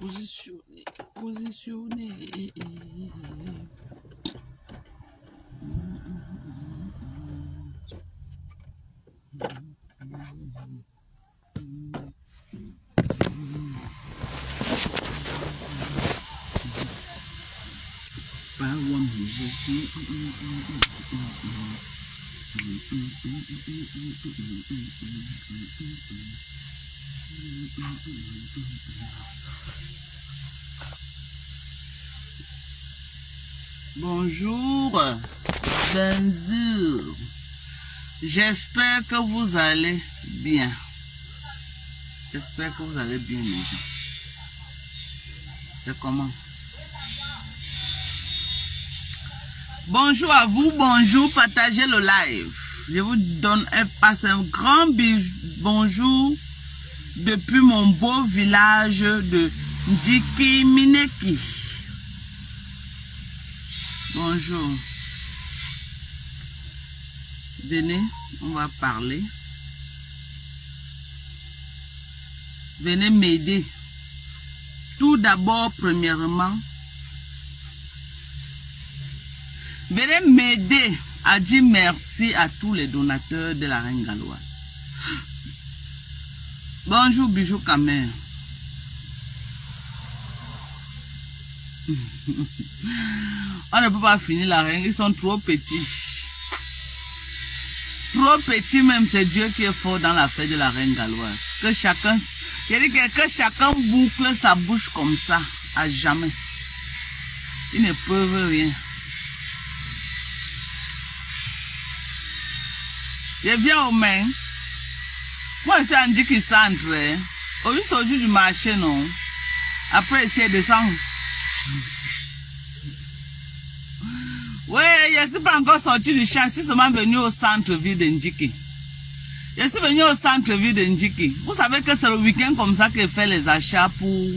positionner, positionner. Bonjour, bonjour. J'espère que vous allez bien. J'espère que vous allez bien, les gens. C'est comment? Bonjour à vous, bonjour, partagez le live. Je vous donne un grand bonjour depuis mon beau village de Ndjiki Mineki. Bonjour. Venez, on va parler. Venez m'aider. Tout d'abord, premièrement, venez m'aider à dire merci à tous les donateurs de la Reine Galloise. Bonjour, Bijou Kamer. On ne peut pas finir la reine, ils sont trop petits. Trop petits même, c'est Dieu qui est fort dans la fête de la Reine Galloise. Que chacun, que chacun boucle sa bouche comme ça, à jamais. Ils ne peuvent rien. Je viens aux mains. Moi, je suis en Ndjiki Centre. Au lieu de du marché, non. Après, essayer de descendre. Oui, je ne suis pas encore sorti du champ. Je suis seulement venu au centre-ville de Ndjiki. Je suis venu au centre-ville de Ndjiki. Vous savez que c'est le week-end comme ça que je fais les achats pour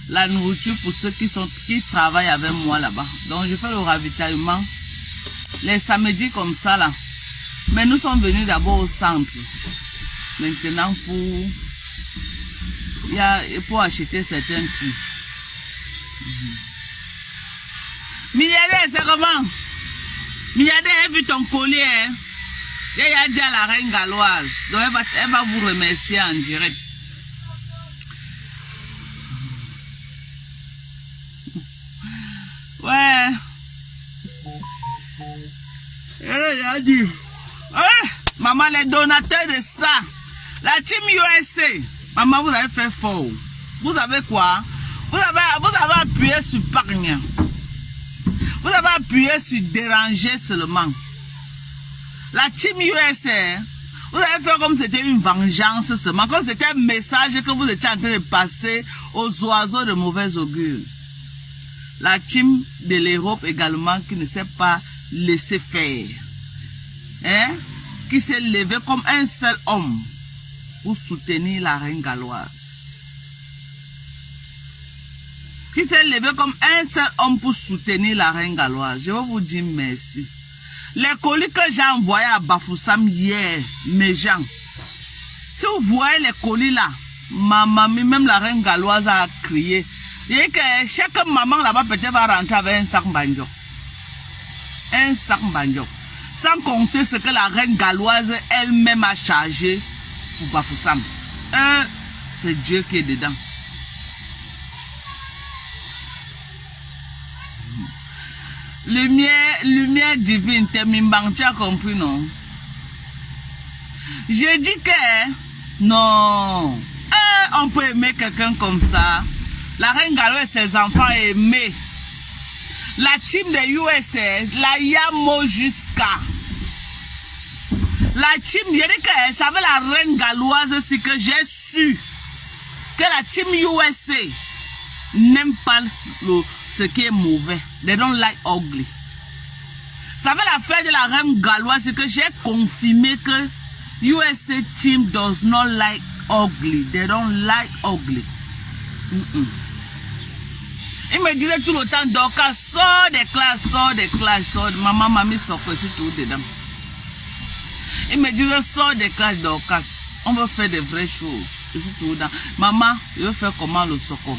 la nourriture pour ceux qui travaillent avec moi là-bas. Donc, je fais le ravitaillement les samedis comme ça là. Mais nous sommes venus d'abord au centre. Maintenant pour acheter certains trucs. Milliardaire, c'est comment? Milliardaire, elle a vu ton collier. Elle a dit à la Reine Galloise. Donc elle va vous remercier en direct. Ouais. Elle a dit. Maman, les donateurs de ça. La team USA. Maman, vous avez fait fort. Vous savez quoi? Vous avez appuyé sur Pargne. Vous avez appuyé sur déranger seulement. La team USA, vous avez fait comme c'était une vengeance seulement, comme c'était un message que vous étiez en train de passer aux oiseaux de mauvais augure. La team de l'Europe également qui ne s'est pas laissé faire. Hein? Qui s'est levé comme un seul homme pour soutenir la Reine Galloise. Qui s'est levé comme un seul homme pour soutenir la Reine Galloise. Je vais vous dire merci. Les colis que j'ai envoyés à Bafoussam hier, mes gens, si vous voyez les colis là, ma mamie, même la Reine Galloise a crié. Et que chaque maman là-bas peut-être va rentrer avec un sac banjo. Un sac banjo. Sans compter ce que la Reine Galloise elle-même a chargé pour Bafoussam. C'est Dieu qui est dedans. Lumière divine, Temimbang, tu as compris, non? J'ai dit que non, on peut aimer quelqu'un comme ça. La Reine Galloise et ses enfants aimés. La team de USA, la Yamo jusqu'à. La team, je dis que elle savait la Reine Galloise, c'est que j'ai su que la team USA n'aime pas ce qui est mauvais. They don't like ugly. Ça fait l'affaire de la Reine Galloise, c'est que j'ai confirmé que USA team does not like ugly. They don't like ugly. Il me disait tout le temps, Dorcas, sors des classes, sors des classes, sors. Maman, mamie sort que c'est tout dedans. Il me disait, sors des classes, Dorcas. On veut faire des vraies choses. Je suis tout dedans. Maman, je veux faire comment le socon?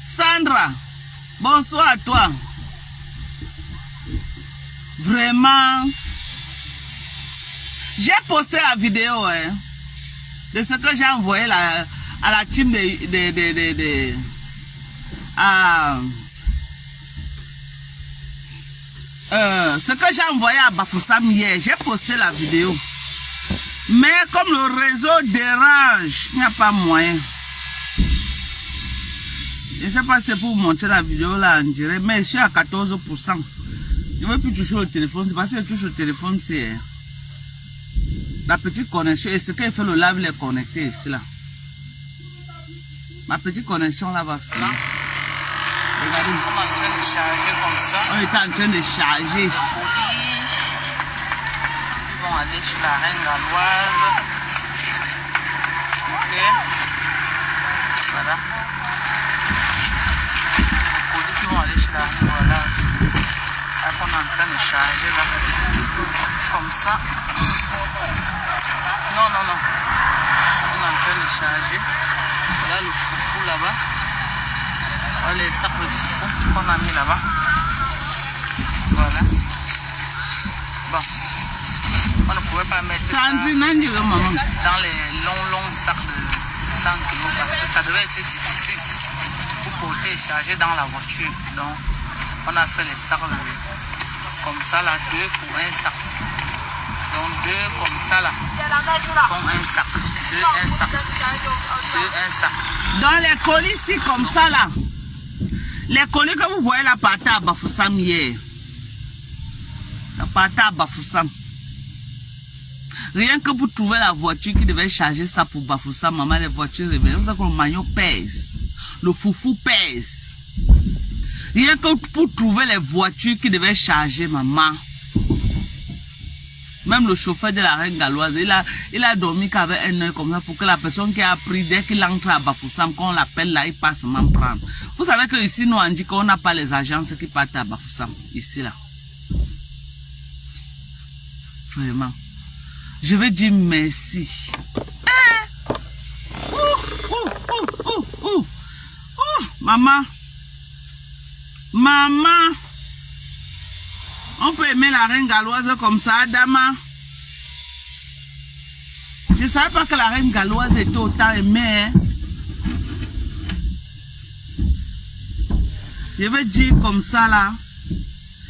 Sandra, bonsoir à toi. Vraiment. J'ai posté la vidéo de ce que j'ai envoyé à la team ce que j'ai envoyé à Bafoussam hier. J'ai posté la vidéo. Mais comme le réseau dérange, il n'y a pas moyen. Je ne sais pas si c'est pour montrer la vidéo là en direct, mais je suis à 14%. Je ne veux plus toucher le téléphone. C'est parce que je touche le téléphone, c'est la petite connexion. Et ce qu'il fait le live, il est connecté ici là. Ma petite connexion là va finir. Regardez. On est en train de charger comme ça. On est en train de charger. Les colis, ils vont aller chez la reine galloise. Ok. Voilà. Les colis qui vont aller chez la reine galloise. Là, on est en train de charger là. Comme ça. Non. On est en train de charger. Voilà le foufou là-bas. Voilà les sacs de foufou qu'on a mis là-bas. Voilà. Bon. On ne pouvait pas mettre ça dans les longs sacs de 100 kg parce que ça devait être difficile pour porter et charger dans la voiture. Donc, on a fait les sacs comme ça là, 2 pour un sac. Donc 2 comme ça là, font un sac. 2, un sac. 2, un sac. Dans les colis ici comme ça là, les colis que vous voyez là partent à Bafoussam hier. Ça partait à Bafoussam. Rien que pour trouver la voiture qui devait charger ça pour Bafoussam, maman, les voitures révélées. Vous savez que le maillot pèse, le foufou pèse. Rien que pour trouver les voitures qui devaient charger, maman. Même le chauffeur de la reine galloise, il a dormi qu'avec un œil comme ça pour que la personne qui a pris, dès qu'il entre à Bafoussam, quand on l'appelle là, il passe m'en prendre. Vous savez que ici, nous on dit qu'on n'a pas les agences qui partent à Bafoussam. Ici, là. Vraiment. Je veux dire merci. Maman. Maman. On peut aimer la reine galloise comme ça, Adama. Je ne savais pas que la reine galloise était autant aimée. Hein? Je veux dire comme ça là.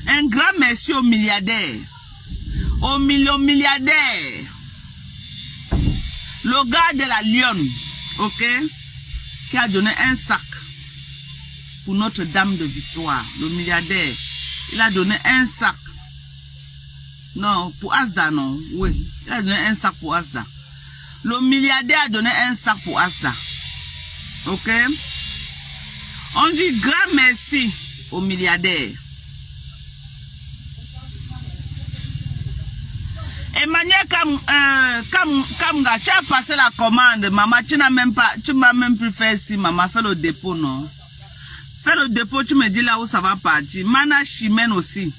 Un grand merci aux milliardaires. Aux milliardaires. Le gars de la Lyon, ok, qui a donné un sac pour Notre-Dame de Victoire. Le milliardaire. Il a donné un sac. Non, pour Asda, non. Oui, il a donné un sac pour Asda. Le milliardaire a donné un sac pour Asda. Ok? On dit grand merci au milliardaire. Emmanuel Kamga, tu as passé la commande, maman. Tu m'as même plus fait ici, maman. Fais le dépôt, non? Fais le dépôt, tu me dis là où ça va partir. Mana Chimène aussi.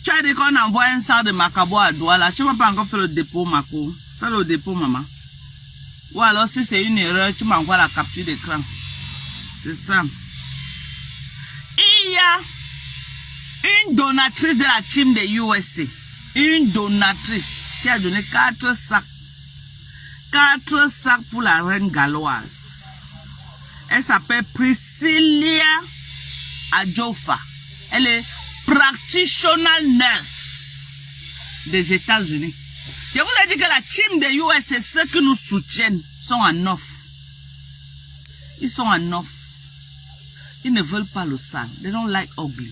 Tu as dit qu'on envoie un sac de Macabo à Douala. Tu ne vas pas encore faire le dépôt, Mako. Fais le dépôt, maman. Ou alors, si c'est une erreur, tu m'envoies la capture d'écran. C'est ça. Il y a une donatrice de la team de USA. Une donatrice qui a donné 4 sacs. 4 sacs pour la reine galloise. Elle s'appelle Priscilla Adjofa. Elle est practitioner nurse des États-Unis. Je vous ai dit que la team de US, ceux qui nous soutiennent, sont en offre. Ils sont en offre. Ils ne veulent pas le sale. They don't like ugly.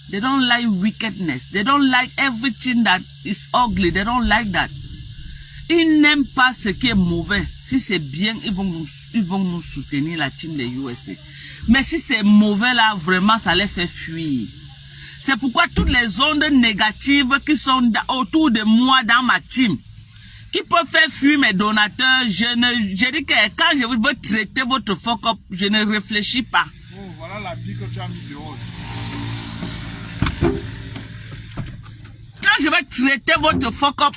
They don't like wickedness. They don't like everything that is ugly. They don't like that. Ils n'aiment pas ce qui est mauvais. Si c'est bien, ils vont nous soutenir, la team des USA. Mais si c'est mauvais là, vraiment, ça les fait fuir. C'est pourquoi toutes les ondes négatives qui sont autour de moi dans ma team, qui peuvent faire fuir mes donateurs, je dis que quand je veux traiter votre fuck up, je ne réfléchis pas. Oh, voilà la bille que tu as mis dehors. Quand je vais traiter votre fuck up,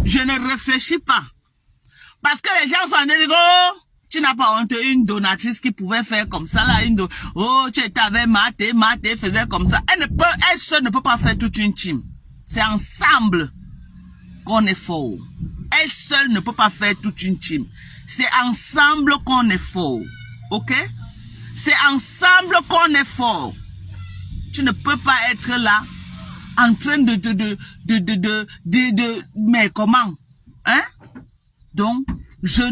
je ne réfléchis pas. Parce que les gens sont en train de dire, oh, Tu n'as pas honte, une donatrice qui pouvait faire comme ça là, oh, tu étais avec Maté faisait comme ça. Elle seule ne peut pas faire toute une team. C'est ensemble qu'on est fort. Elle seule ne peut pas faire toute une team. C'est ensemble qu'on est fort. Ok? C'est ensemble qu'on est fort. Tu ne peux pas être là en train mais comment? Hein? Donc, je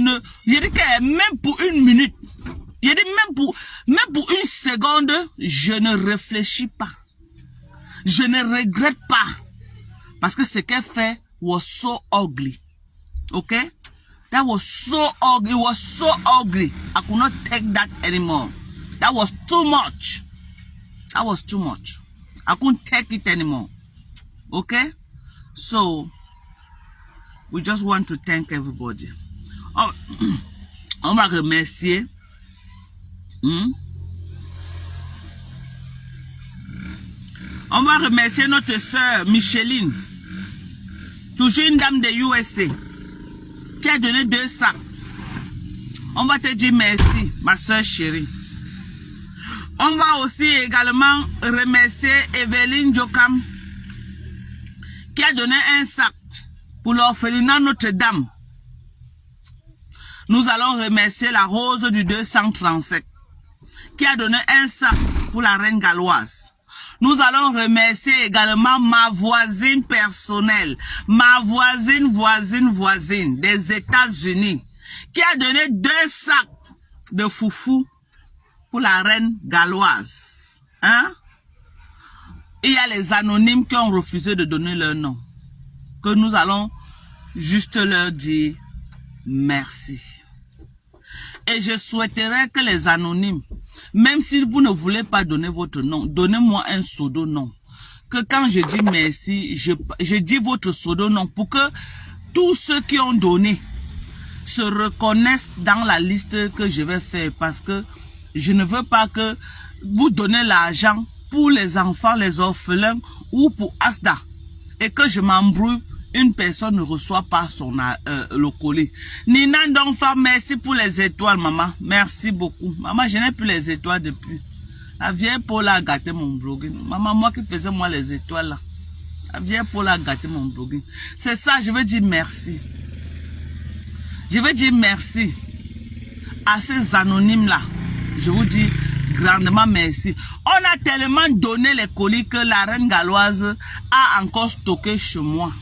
dis que même pour une minute, je dis même pour une seconde, je ne réfléchis pas. Je ne regrette pas. Parce que ce qu'elle fait was so ugly. Okay? That was so ugly. It was so ugly. I could not take that anymore. That was too much. That was too much. I couldn't take it anymore. Okay? So, we just want to thank everybody. On va remercier. On va remercier notre sœur Micheline, toujours une dame de USA, qui a donné 2 sacs. On va te dire merci, ma sœur chérie. On va aussi également remercier Evelyne Jokam, qui a donné 1 sac pour l'orphelinat Notre-Dame. Nous allons remercier la Rose du 237, qui a donné 1 sac pour la reine galloise. Nous allons remercier également ma voisine personnelle, ma voisine des États-Unis, qui a donné 2 sacs de foufou pour la reine galloise. Hein? Il y a les anonymes qui ont refusé de donner leur nom, que nous allons juste leur dire merci. Et je souhaiterais que les anonymes, même si vous ne voulez pas donner votre nom, donnez-moi un pseudo nom. Que quand je dis merci, je dis votre pseudo nom pour que tous ceux qui ont donné se reconnaissent dans la liste que je vais faire. Parce que je ne veux pas que vous donnez l'argent pour les enfants, les orphelins ou pour Asda. Et que je m'embrouille, une personne ne reçoit pas son le colis. Nina Donfa, merci pour les étoiles, maman. Merci beaucoup. Maman, je n'ai plus les étoiles depuis. La vieille Paula a gâté mon blogging. Maman, moi qui faisais moi les étoiles là. La vieille Paula a gâté mon blogging. C'est ça, je veux dire merci. Je veux dire merci à ces anonymes là. Je vous dis grandement merci. On a tellement donné les colis que la reine galloise a encore stocké chez moi.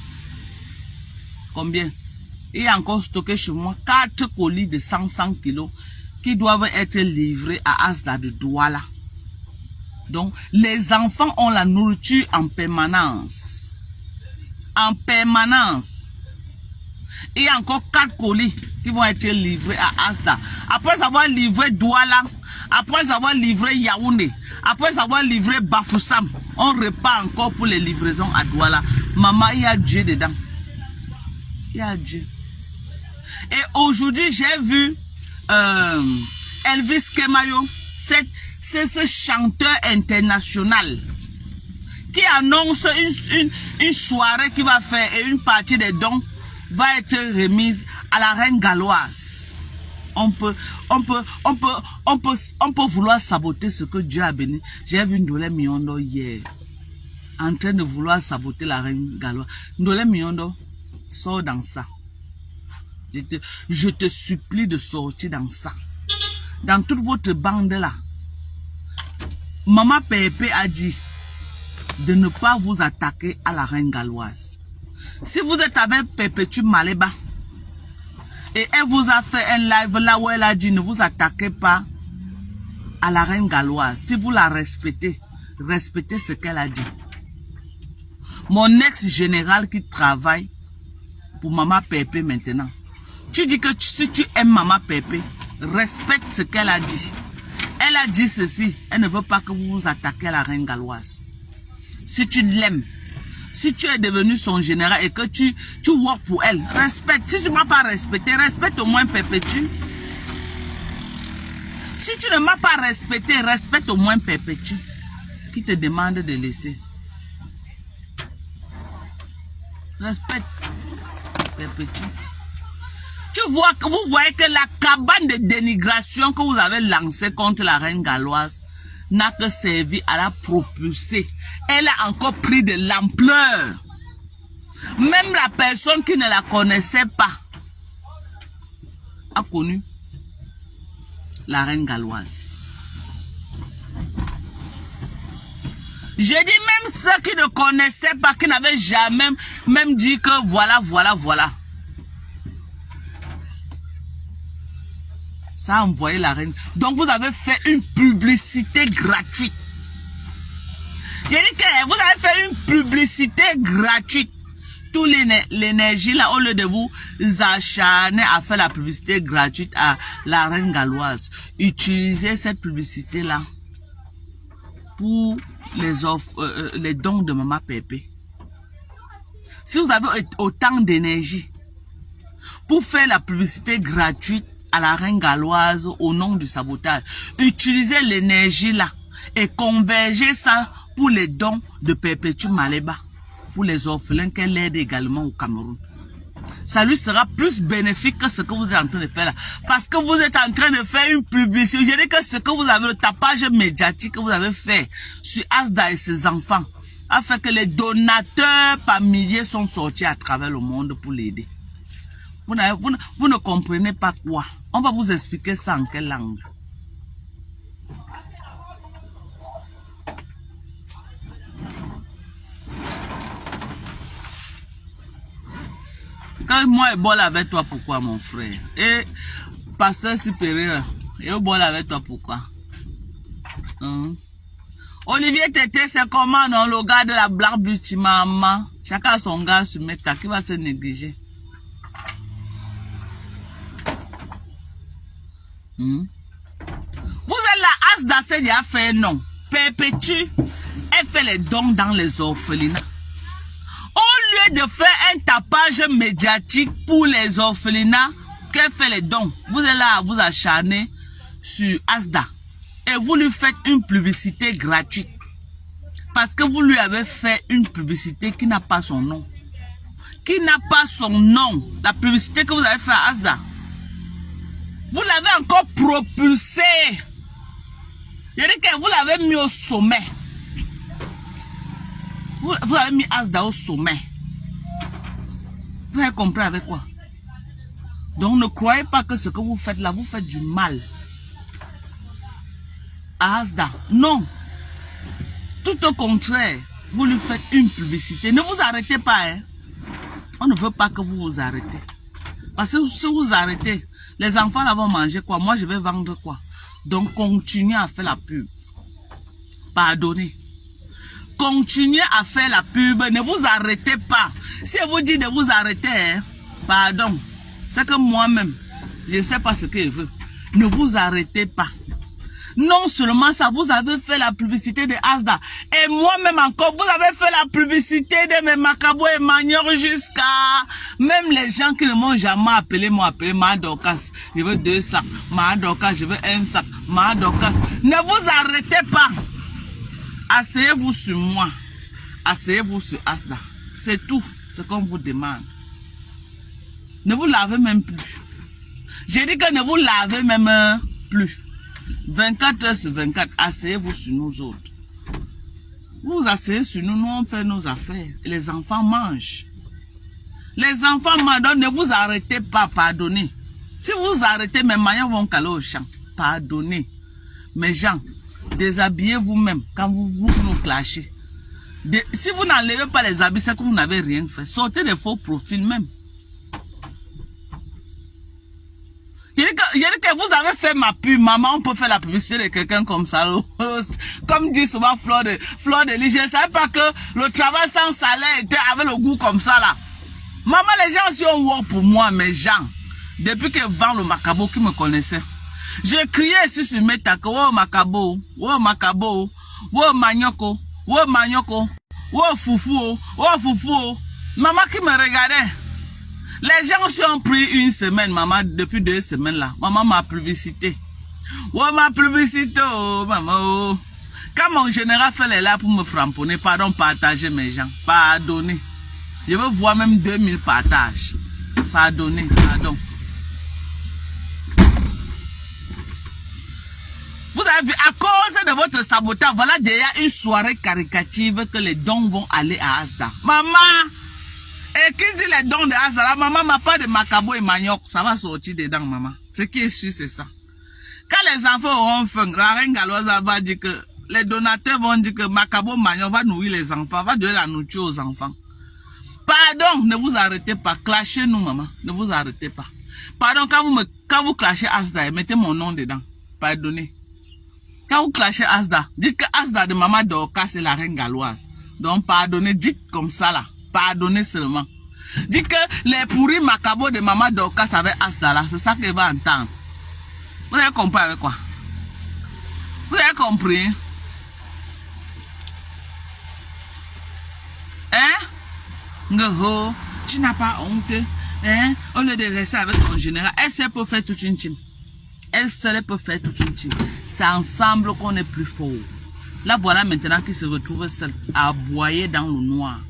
Combien? Il a encore stocké chez moi 4 colis de 100 kilos qui doivent être livrés à Asda de Douala. Donc, les enfants ont la nourriture en permanence. En permanence. Il y a encore 4 colis qui vont être livrés à Asda. Après avoir livré Douala, après avoir livré Yaoundé, après avoir livré Bafoussam, on repart encore pour les livraisons à Douala. Maman, il y a Dieu dedans. Il y a Dieu. Et aujourd'hui, j'ai vu Elvis Kemayo, c'est ce chanteur international qui annonce une soirée qu'il va faire et une partie des dons va être remise à la reine galloise. On peut vouloir saboter ce que Dieu a béni. J'ai vu Ndolé Miondo hier en train de vouloir saboter la reine galloise. Ndolé Miondo, sors dans ça. Je te supplie de sortir dans ça. Dans toute votre bande là. Maman Pépé a dit de ne pas vous attaquer à la reine galloise. Si vous êtes avec Perpétue Maleba et elle vous a fait un live là où elle a dit ne vous attaquez pas à la reine galloise. Si vous la respectez, respectez ce qu'elle a dit. Mon ex-général qui travaille pour Maman Pépé maintenant. Tu dis que si tu aimes Maman Pépé, respecte ce qu'elle a dit. Elle a dit ceci, elle ne veut pas que vous vous attaquiez à la reine galloise. Si tu l'aimes, si tu es devenu son général et que tu work pour elle, respecte. Si tu ne m'as pas respecté, respecte au moins Perpétue. Si tu ne m'as pas respecté, respecte au moins Perpétue qui te demande de laisser. Respecte Perpétue. Vous voyez que la cabane de dénigration que vous avez lancée contre la reine galloise n'a que servi à la propulser. Elle a encore pris de l'ampleur. Même la personne qui ne la connaissait pas a connu la reine galloise. J'ai dit même ceux qui ne connaissaient pas, qui n'avaient jamais même dit que voilà. Ça a envoyé la reine. Donc vous avez fait une publicité gratuite. J'ai dit que vous avez fait une publicité gratuite. Toute l'énergie là, au lieu de vous acharner à faire la publicité gratuite à la reine galloise, utilisez cette publicité là pour les dons de Maman Pépé. Si vous avez autant d'énergie pour faire la publicité gratuite à la reine galloise au nom du sabotage, utilisez l'énergie là et convergez ça pour les dons de Perpétue Maleba, pour les orphelins qu'elle aide également au Cameroun. Ça lui sera plus bénéfique que ce que vous êtes en train de faire là. Parce que vous êtes en train de faire une publicité. Je dis que ce que vous avez, le tapage médiatique que vous avez fait sur Asda et ses enfants, a fait que les donateurs par milliers sont sortis à travers le monde pour l'aider. Vous ne comprenez pas quoi. On va vous expliquer ça en quelle langue. Quand moi je bois avec toi, pourquoi mon frère? Et pasteur supérieur, je bois avec toi, pourquoi? Olivier Tété, c'est comment non? Le gars de la Black Beauty, maman. Chacun a son gars sur Meta qui va se négliger. Vous êtes la Asda, c'est déjà fait non. Perpétue, elle fait les dons dans les orphelinats. Au lieu de faire un tapage médiatique pour les orphelinats, qu'elle fait les dons. Vous êtes là à vous acharner sur Asda. Et vous lui faites une publicité gratuite. Parce que vous lui avez fait une publicité qui n'a pas son nom. Qui n'a pas son nom. La publicité que vous avez fait à Asda. Vous l'avez encore propulsé. Je dis que vous l'avez mis au sommet. Vous avez mis Asda au sommet. Vous avez compris avec quoi? Donc ne croyez pas que ce que vous faites là, vous faites du mal à Asda. Non. Tout au contraire, vous lui faites une publicité. Ne vous arrêtez pas. Hein? On ne veut pas que vous vous arrêtez. Parce que si vous arrêtez, les enfants là vont manger quoi? Moi, je vais vendre quoi? Donc, continuez à faire la pub. Pardonnez. Continuez à faire la pub. Ne vous arrêtez pas. Si je vous dis de vous arrêter, hein, pardon. C'est que moi-même, je ne sais pas ce que je veux. Ne vous arrêtez pas. Non seulement ça, vous avez fait la publicité de Asda. Et moi-même encore, vous avez fait la publicité de mes Macabo et Manior jusqu'à... Même les gens qui ne m'ont jamais appelé, m'ont appelé Madokas. Je veux 2 sacs. Madokas, je veux 1 sac. Madokas. Ne vous arrêtez pas. Asseyez-vous sur moi. Asseyez-vous sur Asda. C'est tout ce qu'on vous demande. Ne vous lavez même plus. J'ai dit que ne vous lavez même plus. 24 heures sur 24, asseyez-vous sur nous autres. Vous vous asseyez sur nous, nous on fait nos affaires. Et les enfants mangent. Les enfants mangent, donc ne vous arrêtez pas, pardonnez. Si vous arrêtez, mes maillons vont caler au champ. Pardonnez. Mes gens, déshabillez vous-même quand vous nous clashez. Si vous n'enlevez pas les habits, c'est que vous n'avez rien fait. Sortez des faux profils même. Je dis que vous avez fait ma pub, maman, on peut faire la publicité de quelqu'un comme ça. Comme dit souvent Fleur de Lis, je ne savais pas que le travail sans salaire était avec le goût comme ça là. Maman, les gens aussi ont work pour moi, mes gens. Depuis que vend le Macabo qui me connaissait. J'ai crié ici sur Meta que oh Macabo, oh Macabo, oh Manioko, oh Manioko, oh Foufou, oh Foufou. Maman qui me regardait. Les gens aussi ont pris une semaine, maman, depuis 2 semaines là. Maman m'a publicité. Oh, ma publicité, oh, maman, oh. Quand mon général fait les là pour me framponner, pardon, partager mes gens. Pardonnez. Je veux voir même 2000 partages. Pardonnez, pardon. avez vu, à cause de votre sabotage, voilà déjà une soirée caricative que les dons vont aller à Asda. Maman, et qui dit les dons de Asda, la maman m'a pas de macabo et manioc, ça va sortir dedans, maman. Ce qui est sûr, c'est ça. Quand les enfants auront faim, la reine Galoise va dire que les donateurs vont dire que macabo manioc va nourrir les enfants, va donner la nourriture aux enfants. Pardon, ne vous arrêtez pas, clashez nous, maman, ne vous arrêtez pas. Pardon, quand vous clashez Asda, mettez mon nom dedans. Pardonnez. Quand vous clashez Asda, dites que Asda de maman Dorcas c'est la reine galloise. Donc pardonnez, dites comme ça là. Pardonnez seulement. Dites que les pourris macabos de maman Dorcas avec Asda là, c'est ça qu'elle va entendre. Vous avez compris avec quoi? Vous avez compris? Hein? Non, tu n'as pas honte. Hein? Au lieu de rester avec ton général, elle seule peut faire toute une team. Elle seule peut faire toute une team. C'est ensemble qu'on est plus fort. Là, voilà maintenant qu'il se retrouve seul, à aboyer dans le noir.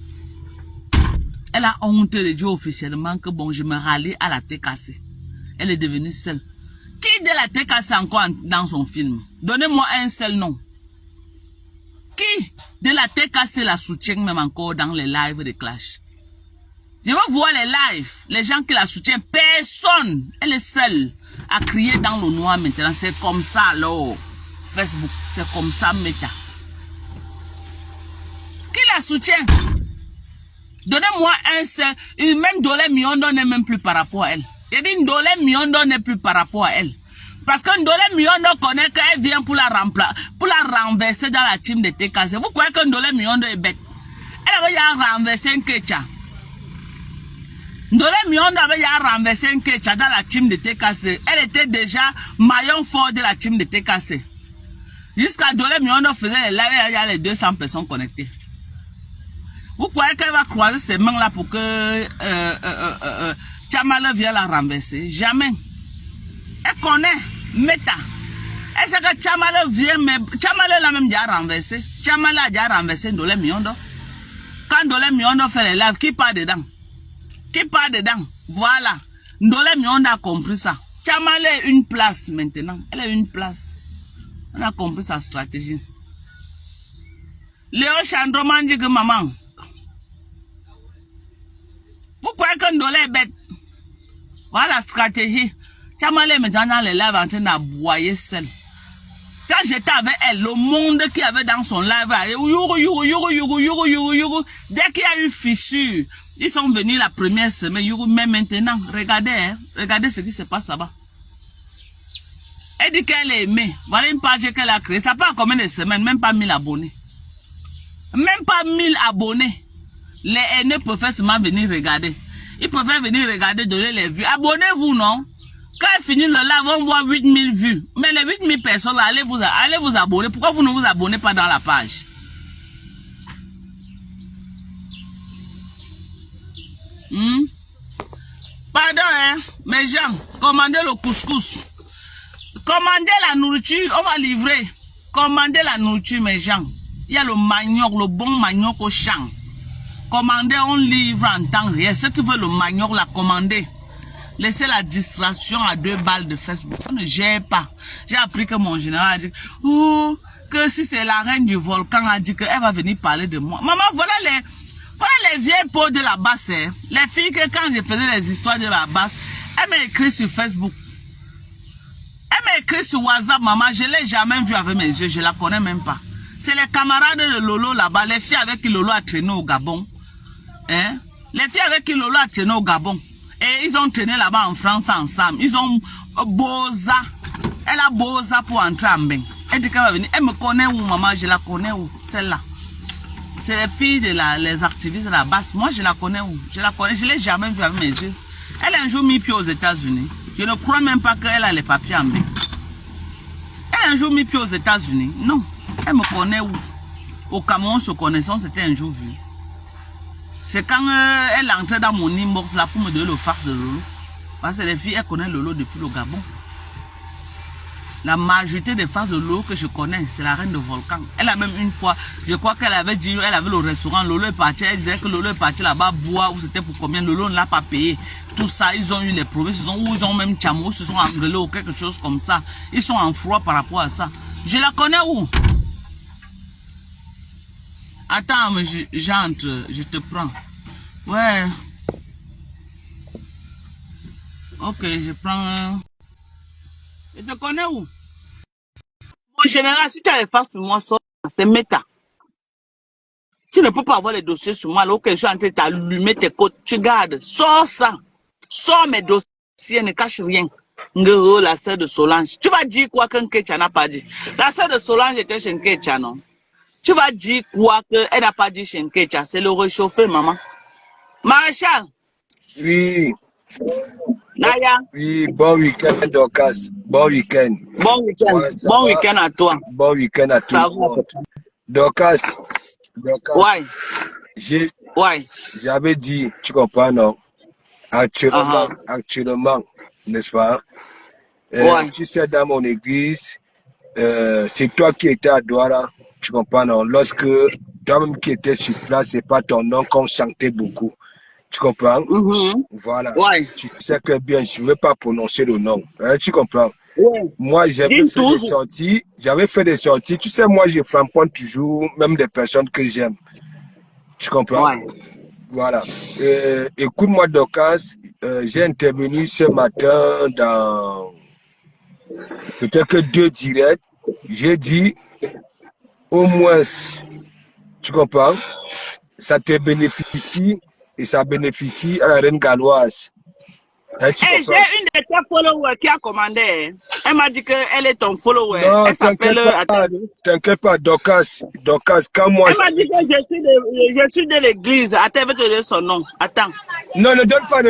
Elle a honte de dire officiellement que bon, je me rallie à la TKC. Elle est devenue seule. Qui de la TKC encore dans son film? Donnez-moi un seul nom. Qui de la TKC la soutient même encore dans les lives de Clash? Je veux voir les lives, les gens qui la soutiennent. Personne. Elle est seule à crier dans le noir maintenant. C'est comme ça alors. Facebook, c'est comme ça Meta. Qui la soutient? Donnez-moi un seul. Même Ndolé Miondo n'est même plus par rapport à elle. Et dit Ndolé Miondo n'est plus par rapport à elle. Parce que Ndolé Miondo connaît qu'elle vient pour la renverser dans la team de TKC. Vous croyez que Ndolé Miondo est bête? Elle avait déjà renversé un Kecha. Ndolé Miondo avait déjà renversé un Kecha dans la team de TKC. Elle était déjà maillon fort de la team de TKC. Jusqu'à Ndolé Miondo faisait les lives, il y a les 200 personnes connectées. Vous croyez qu'elle va croiser ses mains là pour que Tchamale vienne la renverser? Jamais. Elle connaît Meta. Elle sait que Tchamale vient, mais Tchamale l'a même déjà renversé. Tchamale a déjà renversé Ndolé Miondo. Quand Ndolé Miondo fait les lives, qui part dedans? Qui part dedans? Voilà. Ndolé Miondo a compris ça. Tchamale est une place maintenant. Elle est une place. On a compris sa stratégie. Léo Chandroman dit que maman, vous croyez que Ndolé est bête? Voilà la stratégie. Tchamale est maintenant dans les lives en train d'aboyer seul. Quand j'étais avec elle, le monde qui avait dans son live, dès qu'il y a eu fissure, ils sont venus la première semaine, mais maintenant, regardez, hein, regardez ce qui se passe là-bas. Elle dit qu'elle est aimée. Voilà une page qu'elle a créée. Ça prend combien de semaines? Même pas 1000 abonnés. Même pas 1000 abonnés. Les haineux peuvent seulement venir regarder. Ils peuvent venir regarder, donner les vues. Abonnez-vous, non? Quand elle finit le live, on voit 8000 vues. Mais les 8000 personnes, allez vous abonner. Pourquoi vous ne vous abonnez pas dans la page? Pardon, hein, mes gens, commandez le couscous. Commandez la nourriture, on va livrer. Commandez la nourriture, mes gens. Il y a le manioc, le bon manioc au champ. Commandez, on livre en temps réel. Ceux qui veulent le manioc, la commandez. Laissez la distraction à 2 balles de Facebook. On ne gère pas. J'ai appris que mon général a dit que si c'est la reine du volcan, a dit qu'elle va venir parler de moi. Maman, voilà les vieilles peaux de la basse. Hein. Les filles que quand je faisais les histoires de la basse, elles m'écrivent sur Facebook. Elle m'a écrit sur WhatsApp, maman, je ne l'ai jamais vue avec mes yeux, je ne la connais même pas. C'est les camarades de Lolo là-bas, les filles avec qui Lolo a traîné au Gabon. Hein? Les filles avec qui Lolo a traîné au Gabon. Et ils ont traîné là-bas en France ensemble. Ils ont Boza. Elle a Boza pour entrer en bain. Elle dit qu'elle va venir. Elle me connaît où, maman? Je la connais où? Celle-là. C'est les filles de les activistes de la basse. Moi, je la connais où? Je la connais, je ne l'ai jamais vue avec mes yeux. Elle a un jour mis pied aux États-Unis. Je ne crois même pas qu'elle a les papiers en main. Elle a un jour mis pied aux États-Unis. Non. Elle me connaît où? Au Cameroun, se connaissant, c'était un jour vu. C'est quand elle entrait dans mon inbox là pour me donner le fax de Lolo. Parce que les filles, elles connaissent Lolo depuis le Gabon. La majorité des fax de Lolo que je connais, c'est la reine de volcan. Elle a même une fois, je crois qu'elle avait dit, elle avait le restaurant, Lolo est parti, elle disait que Lolo est parti là-bas boire, ou c'était pour combien, Lolo ne l'a pas payé. Tout ça, ils ont eu les provinces, ils ont même Tchamo, ils se sont engueulés ou quelque chose comme ça. Ils sont en froid par rapport à ça. Je la connais où? Attends, mais j'entre, je te prends. Ouais. Ok, je prends... Je te connais où? En général, si tu as les faces sur moi, c'est méta. Tu ne peux pas avoir les dossiers sur moi alors que je suis en train de t'allumer tes côtes. Tu gardes. Sors ça. Sors mes dossiers, ne cache rien. Ngero, la sœur de Solange. Tu vas dire quoi qu'un Ketia n'a pas dit? La sœur de Solange était chez Ketia, non? Tu vas dire quoi qu'elle n'a pas dit chez Ketia? C'est le réchauffé, maman. Maréchal. Oui, Naya. oui, bon week-end, Dorcas. Bon week-end. Bon week-end. Ouais, ça Bon va. week-end à toi. Bon week-end à tout Ça le monde. va. Dorcas, Ouais. Ouais. j'avais dit, tu comprends, non? Actuellement, n'est-ce pas? Ouais. Tu sais, dans mon église, c'est toi qui étais à Douala, tu comprends, non? Lorsque toi-même qui étais sur place, c'est pas ton nom qu'on chantait beaucoup. Tu comprends? Voilà. Ouais. Tu sais que bien, je ne veux pas prononcer le nom. Tu comprends? Ouais. Moi, j'avais fait des sorties. Tu sais, moi, je flamponne toujours, même des personnes que j'aime. Tu comprends? Ouais. Voilà. Écoute-moi, Dorcas, j'ai intervenu ce matin dans peut-être 2 directs. J'ai dit, au moins, tu comprends? Ça te bénéficie et ça bénéficie à la reine galloise. Hein, tu Hey, comprends? j'ai une de tes followers qui a commandé. Elle m'a dit qu'elle est ton follower. Non, Elle s'appelle... t'inquiète pas, Dorcas, quand moi... Elle m'a dit que je suis de l'église. Attends, je vais te donner son nom. Attends. Non, ne donne pas.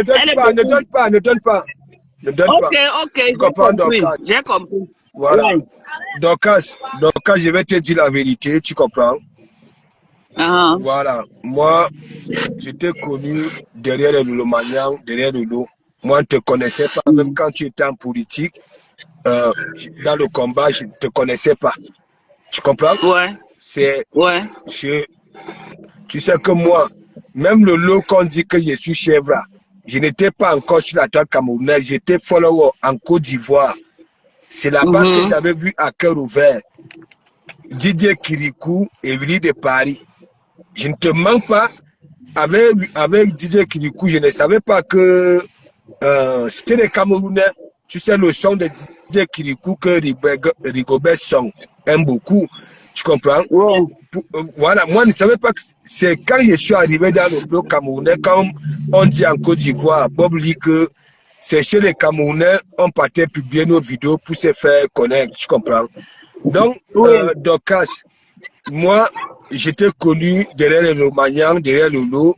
Ok, j'ai comprends, compris. Dorcas. J'ai compris. Voilà. Ouais. Dorcas, je vais te dire la vérité, tu comprends? Voilà. Moi, j'étais connu derrière le Lomagnan, derrière le lot. Moi, je ne te connaissais pas, même quand tu étais en politique. Dans le combat, je ne te connaissais pas. Tu comprends? Ouais. Ouais. Tu sais que moi, même le lot qu'on dit que je suis chèvre, je n'étais pas encore sur la toile camerounaise, j'étais follower en Côte d'Ivoire. C'est là-bas que j'avais vu à cœur ouvert Didier Kirikou et Willy de Paris. Je ne te mens pas, avec Didier Kirikou, je ne savais pas que c'était les Camerounais. Tu sais, le son de Didier Kirikou que Rigobert Song aime beaucoup. Tu comprends? Ouais. Voilà, moi je ne savais pas que c'est quand je suis arrivé dans le bloc camerounais, comme on dit en Côte d'Ivoire, Bob dit que c'est chez les Camerounais, on partait publier nos vidéos pour se faire connaître, tu comprends? Donc, Dorcas, moi, j'étais connu derrière le Lomagnan, derrière le lot,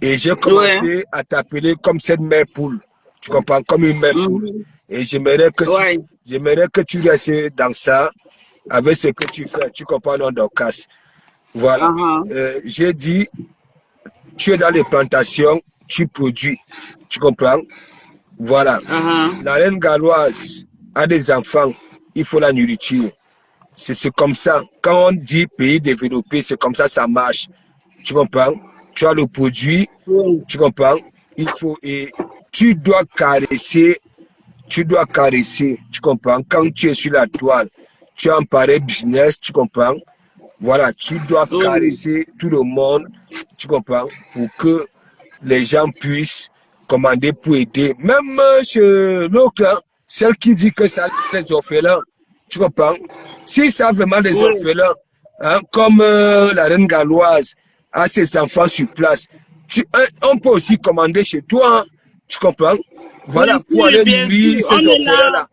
et j'ai commencé à t'appeler comme cette mère poule, tu comprends, comme une mère poule. Et j'aimerais que tu restes dans ça, avec ce que tu fais, tu comprends, non, Dorcas? Voilà. J'ai dit, tu es dans les plantations, tu produis, tu comprends? Voilà. La reine galloise a des enfants, il faut la nourriture. C'est comme ça. Quand on dit pays développé, c'est comme ça marche. Tu comprends? Tu as le produit, tu comprends? Il faut, et tu dois caresser, tu comprends? Quand tu es sur la toile, tu as un pareil business, tu comprends? Voilà, tu dois caresser tout le monde, tu comprends? Pour que les gens puissent commander pour aider. Même chez l'autre, celle qui dit que ça les orphelins, tu comprends? Si ça a vraiment des orphelins, hein, comme la reine galloise a ses enfants sur place, on peut aussi commander chez toi, hein, tu comprends? Voilà, pour aller nourrir ces orphelins-là.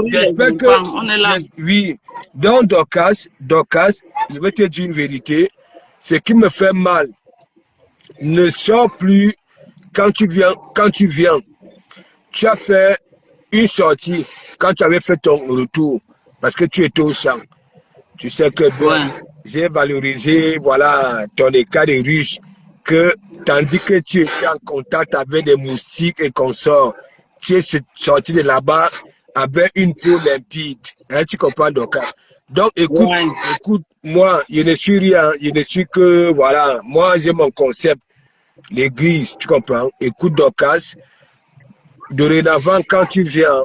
J'espère que... Oui. Donc, Dorcas, je vais te dire une vérité. Ce qui me fait mal ne sort plus quand tu viens. Tu as fait une sortie quand tu avais fait ton retour parce que tu étais au champ. Tu sais que j'ai valorisé, voilà, ton écart de riche, que tandis que tu étais en contact avec des moustiques et consorts, tu es sorti de là-bas avec une peau limpide. Hein, tu comprends, Dorcas? Donc, écoute, moi, je ne suis rien, je ne suis que, voilà, moi, j'ai mon concept, l'église, tu comprends? Écoute, Dorcas, dorénavant, quand tu viens,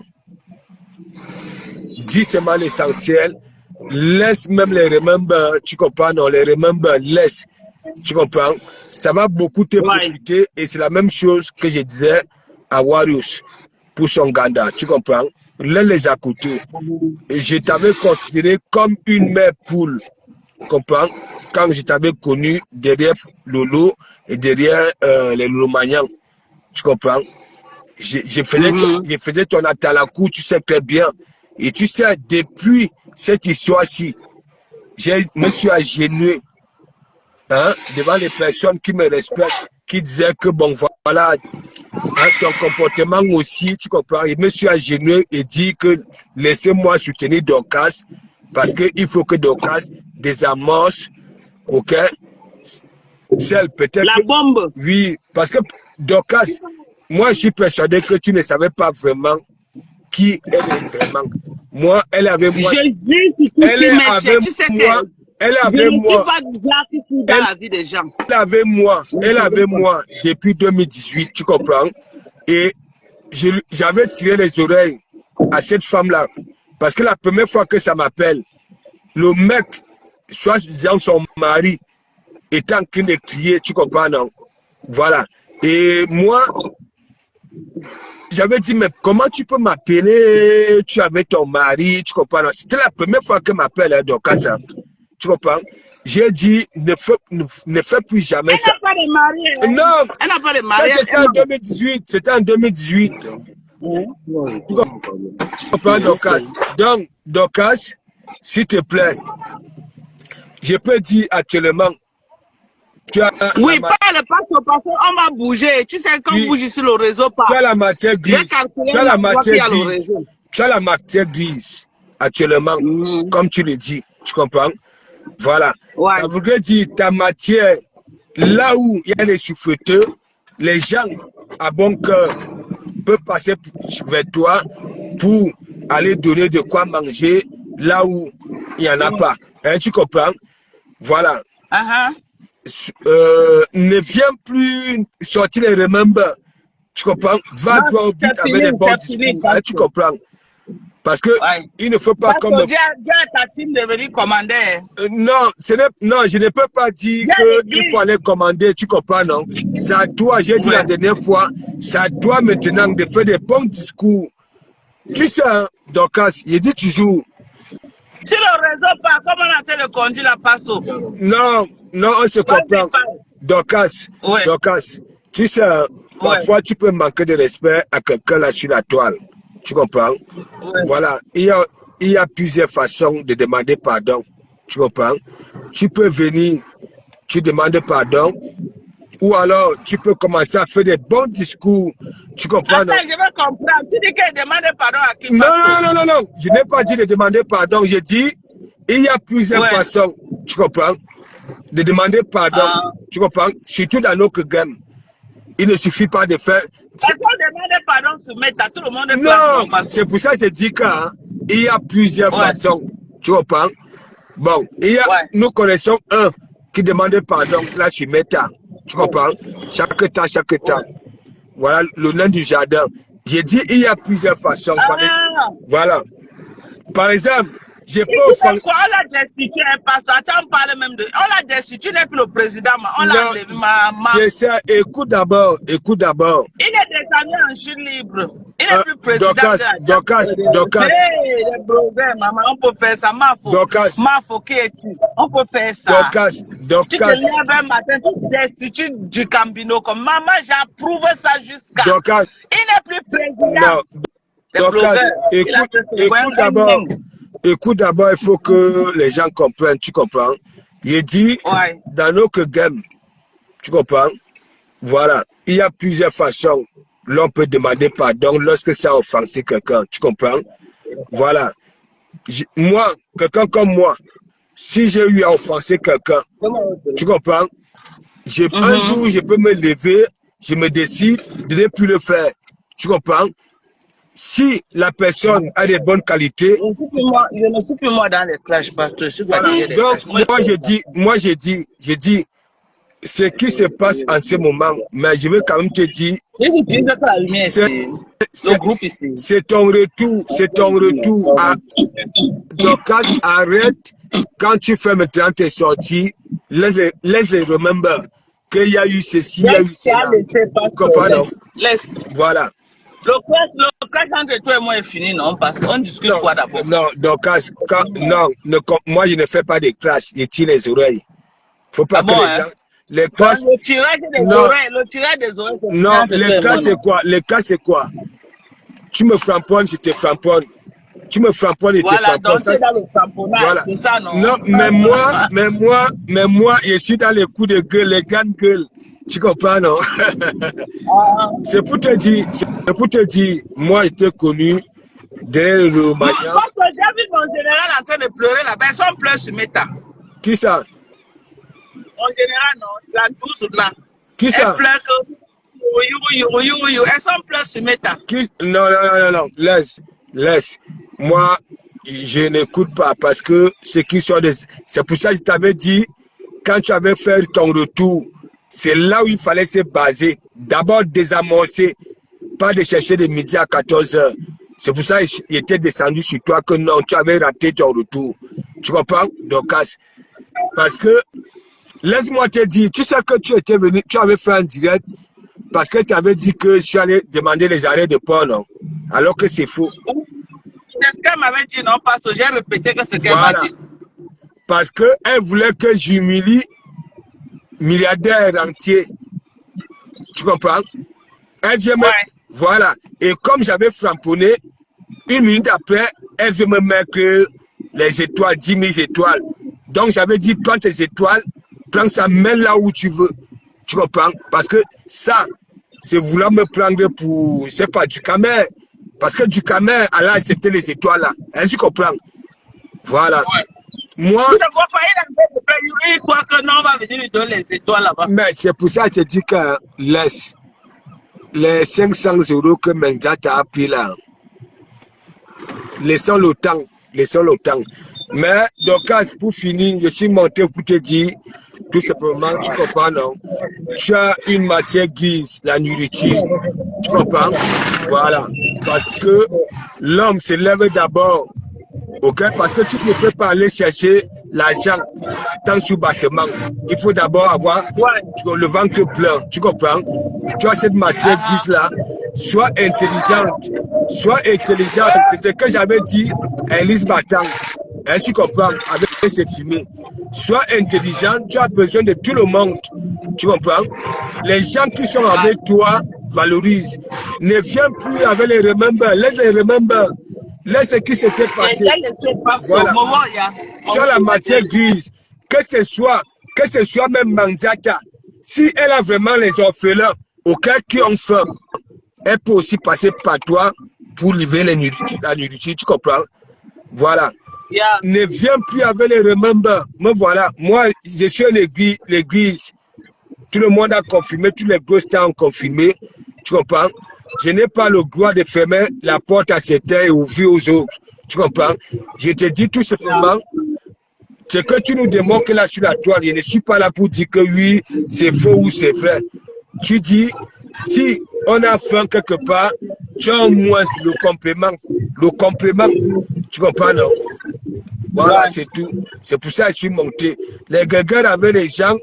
dis seulement l'essentiel, laisse même les remember, tu comprends, non, les remember, laisse, tu comprends, ça va beaucoup te profiter et c'est la même chose que je disais à Warriors pour son Ganda, tu comprends, laisse les à côté. Et je t'avais considéré comme une mère poule, tu comprends, quand je t'avais connu derrière Lolo et derrière les Lomagnan, tu comprends. Je faisais ton atalakou, tu sais très bien. Et tu sais, depuis cette histoire-ci, je me suis agenouillé devant les personnes qui me respectent, qui disaient que bon, voilà, ton comportement aussi, tu comprends. Je me suis agenouillé et dit que laissez-moi soutenir Dorcas, parce qu'il faut que Dorcas désamorce, ok, celle peut-être. La bombe. Oui, parce que Dorcas, moi, je suis persuadé que tu ne savais pas vraiment qui elle est vraiment. Moi, elle avait moi. Elle est avec moi. Elle avait moi. Dans la vie des gens. Elle avait moi depuis 2018, tu comprends? Et j'avais tiré les oreilles à cette femme-là. Parce que la première fois que ça m'appelle, le mec, soit disant son mari, était en train de crier, tu comprends, non? Voilà. Et moi, j'avais dit, mais comment tu peux m'appeler? Tu avais ton mari, tu comprends? C'était la première fois qu'elle m'appelle, hein, donc ça. Tu comprends? J'ai dit, ne fais plus jamais ça. Elle n'a pas de mari. Hein? Non, elle n'a pas de mari. Ça, c'était en 2018. C'était en 2018. Tu comprends, Dorcas? Donc, Dorcas, s'il te plaît, je peux dire actuellement, oui, parle pas parce qu'on va bouger. Tu sais, quand on bouge sur le réseau, tu as la matière grise. Tu as la matière grise. Tu as la matière grise actuellement, comme tu le dis. Tu comprends? Voilà. Ça voudrait dire ta matière, là où il y a les souffleteurs, les gens à bon cœur peuvent passer vers toi pour aller donner de quoi manger là où il n'y en a pas. Hein, tu comprends? Voilà. Ne viens plus sortir les remember. Tu comprends? Va droit au but avec les bons discours. Hein, tu comprends? Parce que il ne faut pas comme. Dieu ta team devenir commandeur. Non, je ne peux pas dire qu'il faut aller commander. Tu comprends, non? C'est à toi, j'ai dit la dernière fois, c'est à toi maintenant de faire des bons discours. Tu sais, hein, Dorcas, il dit toujours. Si le réseau part, comment on a fait le conduit la passo? Non, on se comprend. Dorcas, tu sais, parfois tu peux manquer de respect à quelqu'un là sur la toile. Tu comprends? Voilà, il y a plusieurs façons de demander pardon. Tu comprends? Tu peux venir, tu demandes pardon, ou alors tu peux commencer à faire des bons discours. Tu comprends? Attends, je veux comprendre. Tu dis qu'elle demande pardon à qui? Non. Je n'ai pas dit de demander pardon. Je dis, il y a plusieurs façons. Tu comprends? De demander pardon. Tu comprends? Surtout dans notre game. Il ne suffit pas de faire. Parce qu'on demande pardon sur Meta, tout le monde est non, c'est pour ça que je dis qu'il y a plusieurs façons. Tu comprends? Bon, nous connaissons un qui demande pardon là sur Meta. Tu comprends? Chaque temps. Voilà le nom du jardin. J'ai dit il y a plusieurs façons. Voilà. Par exemple, j'ai pas offensé. On l'a destitué, attends, on parle même de. On l'a destitué, n'est plus le président. On l'a enlevé. Écoute d'abord. Il est descendu en chute libre. Il n'est plus président. Dorcas. Les problèmes, maman, on peut faire ça. Mafo, qui es-tu? On peut faire ça. Dorcas. Tu te lèves un matin, tu destitues du Cambino. Comme maman, j'approuve ça jusqu'à. Dorcas. Il n'est plus président. Dorcas, écoute d'abord, il faut que les gens comprennent, tu comprends? Il dit, dans notre game, tu comprends? Voilà, il y a plusieurs façons. L'on peut demander pardon lorsque ça a offensé quelqu'un, tu comprends? Voilà. Moi, quelqu'un comme moi, si j'ai eu à offenser quelqu'un, tu comprends? Un jour, je peux me lever, je me décide de ne plus le faire. Tu comprends? Si la personne a des bonnes qualités. Je ne suis plus moi dans les clashs parce que je suis voilà. Donc, moi, je dis, ce qui se passe en ce moment, mais je veux quand même te dire, c'est ton retour à Dorcas, arrête quand tu fais maintenant tes sorties, laisse-les remember qu'il y a eu ceci, il y a eu cela. Laisse. Voilà. Le clash entre toi et moi est fini, non? Parce qu'on discute quoi d'abord? Non, Dorcas, moi je ne fais pas de clash, je tire les oreilles. Faut pas que les gens... Les classes... Le tirage des oreilles, non, les classes c'est quoi? Les classes c'est quoi? Tu me framponnes, je te framponne. Tu me framponnes et te framponne. Voilà, c'est ça, non? Non, mais moi, je suis dans les coups de gueule, les grandes gueules. Tu comprends, non? C'est pour te dire, moi, j'étais connu derrière le Mania. J'ai vu mon général en train de pleurer là, personne pleure sur Meta. Qui ça? Mon général, non, la douce là. Qui ça? Elle pleure que... Elles sont pleures sur Meta. Non, laisse. Moi, je n'écoute pas parce que ce qui sont des... C'est pour ça que je t'avais dit, quand tu avais fait ton retour, c'est là où il fallait se baser. D'abord désamorcer, pas de chercher des midi à 14h. C'est pour ça que j'étais descendu sur toi que non, tu avais raté ton retour. Tu comprends, Dorcas? Parce que, laisse-moi te dire, tu sais que tu étais venu, tu avais fait un direct parce que tu avais dit que je suis allé demander les arrêts de port, non? Alors que c'est faux. C'est ce qu'elle m'avait dit, non? Parce que j'ai répété que c'est ce qu'elle m'a dit. Parce qu'elle voulait que j'humilie milliardaire entier. Tu comprends? Elle vient me... Voilà. Et comme j'avais framponné, une minute après, elle veut me mettre les étoiles, 10 000 étoiles. Donc j'avais dit, prends tes étoiles, prends ça, mets là où tu veux. Tu comprends? Parce que ça, c'est vouloir me prendre pour, je sais pas, du camère. Parce que du camère, elle a accepté les étoiles là. Est-ce que tu comprends? Voilà. Ouais. Moi... Tu ne vois pas, il croit que non, on va venir lui donner les étoiles là-bas. Mais c'est pour ça que je te dis que laisse les 500 € que Menjata a pris là. Laissons le temps. Mais, Dorcas, pour finir, je suis monté pour te dire, tout simplement, tu comprends, non? Tu as une matière grise, la nourriture. Tu comprends? Voilà. Parce que l'homme se lève d'abord. Ok? Parce que tu ne peux pas aller chercher l'argent tant sous bassement. Il faut d'abord avoir le ventre plein. Tu comprends? Tu as cette matière grise-là. Sois intelligente. C'est ce que j'avais dit à Elise Batang. Hein, tu comprends? Avec ces fumées. Sois intelligente. Tu as besoin de tout le monde. Tu comprends? Les gens qui sont avec toi valorisent. Ne viens plus avec les remember. Laisse les remember. Laisse ce qui s'était passé. Voilà. Tu as la matière grise. Que ce soit même Mandiata. Si elle a vraiment les orphelins, auxquels qui ont faim, elle peut aussi passer par toi pour livrer la nourriture, tu comprends? Voilà. Ne viens plus avec les remember. Mais voilà, moi, je suis l'église. Tout le monde a confirmé, tous les gosses ont confirmé, tu comprends? Je n'ai pas le droit de fermer la porte à certains et ouvrir aux autres. Tu comprends? Je te dis tout simplement, c'est que tu nous démontres que là sur la toile, je ne suis pas là pour dire que oui, c'est faux ou c'est vrai. Tu dis, si on a faim quelque part, tu as au moins le complément. Tu comprends, non? Voilà, c'est tout. C'est pour ça que je suis monté. Les gars avec les gens,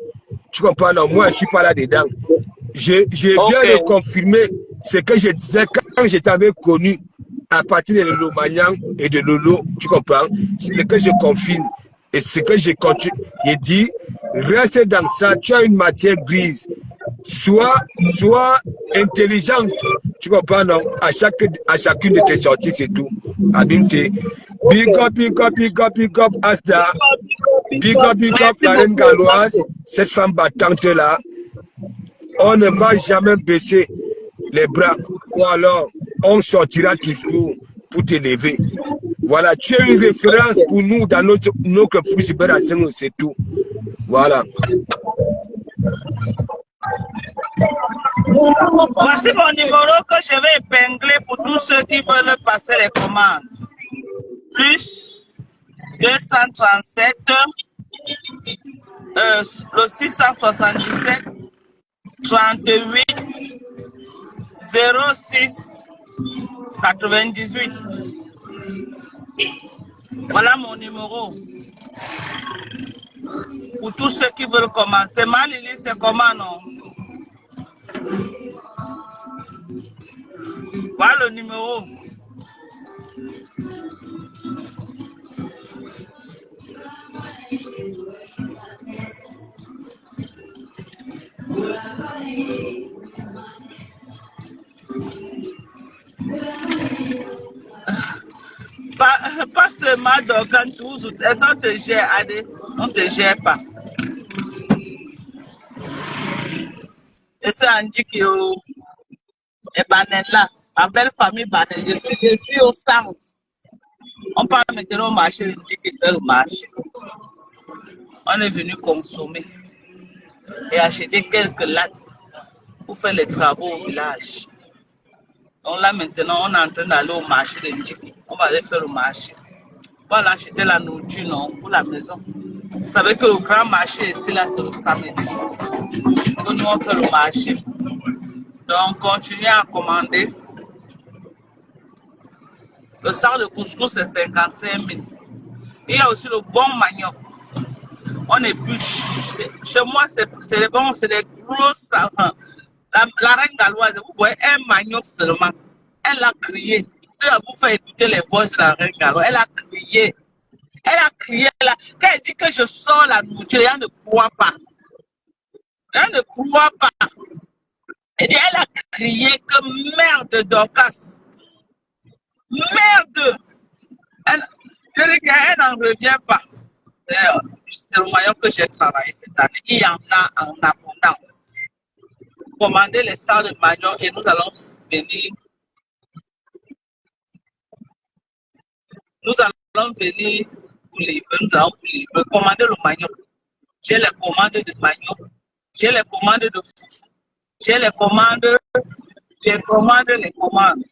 tu comprends, non? Moi, je ne suis pas là-dedans. Je viens de confirmer ce que je disais quand je t'avais connu à partir de Lolo Magnan et de Lolo, tu comprends? C'est ce que je confirme. Et ce que je continue. J'ai dit, reste dans ça, tu as une matière grise. Sois intelligente, tu comprends, non? À chacune de tes sorties, c'est tout. Abimte. Big up, Asta. Big up, la reine galloise. Cette femme battante là. On ne va jamais baisser les bras. Ou alors, on sortira toujours pour te lever. Voilà, tu es une référence pour nous dans notre libération, c'est tout. Voilà. Voici mon numéro que je vais épingler pour tous ceux qui veulent passer les commandes. Plus 237 le 677 38 06 98. Voilà mon numéro. Pour tous ceux qui veulent commencer. Malili, c'est comment, non? Voilà le numéro. Pasteur Mado, quand on te gère, on ne te gère pas. Et c'est Andy qui est là. Ma belle famille Banen. Je suis au centre. On parle maintenant au marché, on dit qu'il fait le marché. On est venu consommer et acheter quelques lattes pour faire les travaux au village. Donc là maintenant, on est en train d'aller au marché de Ndjiki. On va aller faire le marché. On va aller acheter la nourriture non, pour la maison. Vous savez que le grand marché ici, là, c'est le samedi. Donc nous, on fait le marché. Donc, continuez à commander. Le sac de couscous, c'est 55 000. Il y a aussi le bon manioc. On épluche. Chez moi, c'est bon, c'est des gros savants. La reine galloise, vous voyez un manioc seulement. Elle a crié. Si elle vous fait écouter les voix de la reine galloise, elle a crié. Elle a crié là. Quand elle dit que je sors la nourriture, elle ne croit pas. Elle ne croit pas. Et bien, elle a crié que merde Dorcas. Merde. Je dis qu'elle n'en revient pas. C'est le moyen que j'ai travaillé cette année. Il y en a en abondance. Commandez les salles de manioc et nous allons venir. Nous allons venir pour livrer. Nous allons pour livrer. Commandez le manioc. J'ai les commandes de manioc. J'ai les commandes de foufou. J'ai les commandes. Les commandes.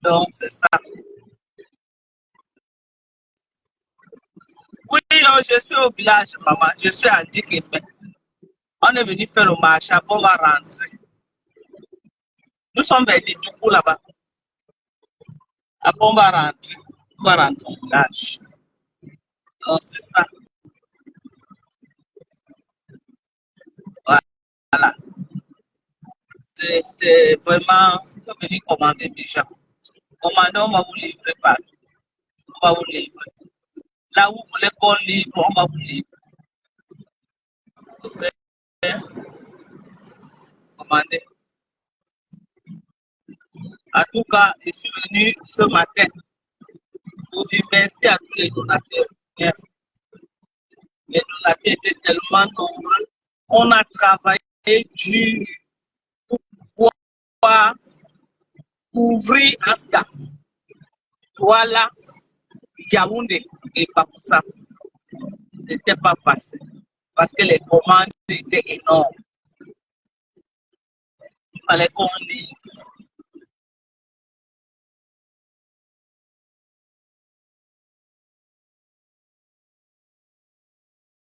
Donc, c'est ça. Oui, je suis au village, maman. Je suis à Djikeme. On est venu faire le marché. Après, on va rentrer. Nous sommes vers Djikoukou là-bas. Après, on va rentrer. On va rentrer au village. Donc, c'est ça. Voilà. C'est vraiment. Il faut venir commander déjà. Commandez, on va vous livrer partout. On va vous livrer. Là où vous voulez qu'on livre, on va vous livrer. Ok. Commandez. En tout cas, je suis venu ce matin pour dire merci à tous les donateurs. Merci. Les donateurs étaient tellement nombreux. On a travaillé dur pour pouvoir ouvrir Asta. Voilà, Yaoundé et Bafoussa. C'était pas facile parce que les commandes étaient énormes. Il fallait qu'on livre.